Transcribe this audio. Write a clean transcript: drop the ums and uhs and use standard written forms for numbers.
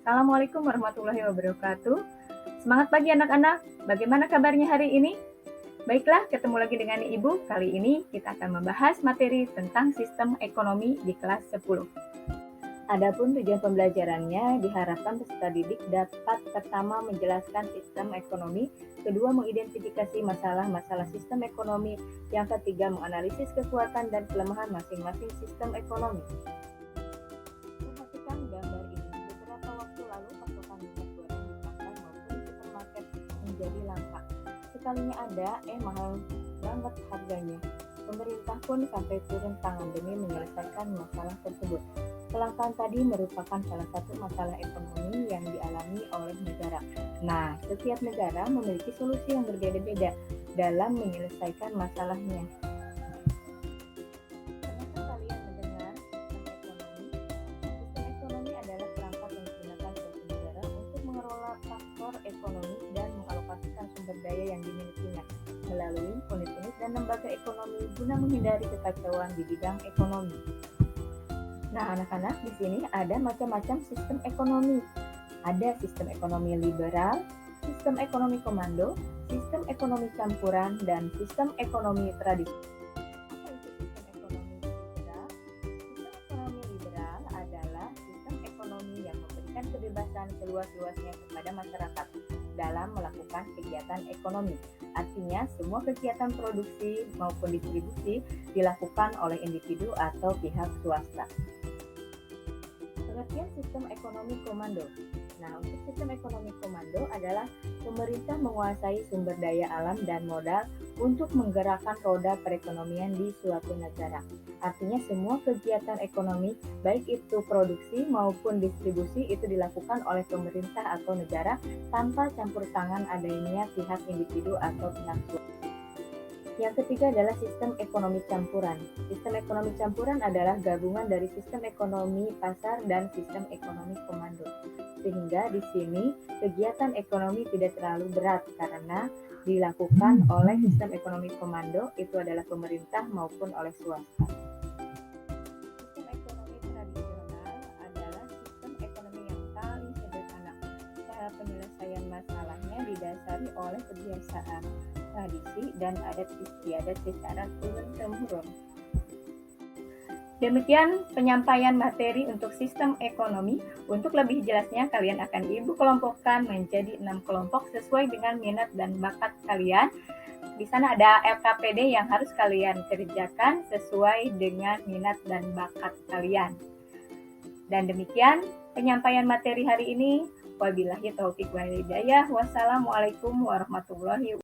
Assalamualaikum warahmatullahi wabarakatuh. Semangat pagi anak-anak, bagaimana kabarnya hari ini? Baiklah, ketemu lagi dengan Ibu. Kali ini kita akan membahas materi tentang sistem ekonomi di kelas 10. Adapun tujuan pembelajarannya diharapkan peserta didik dapat pertama menjelaskan sistem ekonomi, kedua mengidentifikasi masalah-masalah sistem ekonomi, yang ketiga menganalisis kekuatan dan kelemahan masing-masing sistem ekonomi. Perhatikan gambar ini. Beberapa waktu lalu pasokan minyak goreng di pasar maupun supermarket menjadi langka. Sekalinya ada, mahal banget harganya. Pemerintah pun sampai turun tangan demi menyelesaikan masalah tersebut. Kelangkaan tadi merupakan salah satu masalah ekonomi yang dialami oleh negara. Nah, setiap negara memiliki solusi yang berbeda-beda dalam menyelesaikan masalahnya. Pernahkah kalian mendengar sistem ekonomi? Sistem ekonomi adalah perangkat yang digunakan suatu negara untuk mengelola faktor ekonomi dan mengalokasikan sumber daya yang dimilikinya melalui unit-unit dan lembaga ekonomi guna menghindari kekacauan di bidang ekonomi. Nah, anak-anak, di sini ada macam-macam sistem ekonomi. Ada sistem ekonomi liberal, sistem ekonomi komando, sistem ekonomi campuran, dan sistem ekonomi tradisional. Apa itu sistem ekonomi liberal? Sistem ekonomi liberal adalah sistem ekonomi yang memberikan kebebasan seluas-luasnya kepada masyarakat dalam melakukan kegiatan ekonomi. Artinya, semua kegiatan produksi maupun distribusi dilakukan oleh individu atau pihak swasta. Pengertian sistem ekonomi komando. Nah, untuk sistem ekonomi komando adalah pemerintah menguasai sumber daya alam dan modal untuk menggerakkan roda perekonomian di suatu negara. Artinya semua kegiatan ekonomi, baik itu produksi maupun distribusi, itu dilakukan oleh pemerintah atau negara tanpa campur tangan adanya pihak individu atau pihak swasta. Yang ketiga adalah sistem ekonomi campuran. Sistem ekonomi campuran adalah gabungan dari sistem ekonomi pasar dan sistem ekonomi komando. Sehingga di sini kegiatan ekonomi tidak terlalu berat karena dilakukan oleh sistem ekonomi komando, itu adalah pemerintah maupun oleh swasta. Sistem ekonomi tradisional adalah sistem ekonomi yang paling sederhana. Cara penyelesaian masalahnya didasari oleh kebiasaan, tradisi, dan adat istiadat secara turun-temurun. Demikian penyampaian materi untuk sistem ekonomi. Untuk lebih jelasnya, kalian akan Ibu kelompokkan menjadi 6 kelompok sesuai dengan minat dan bakat kalian. Di sana ada LKPD yang harus kalian kerjakan sesuai dengan minat dan bakat kalian. Dan demikian penyampaian materi hari ini. Wabillahi taufiq wal hidayah. Wassalamualaikum warahmatullahi wabarakatuh.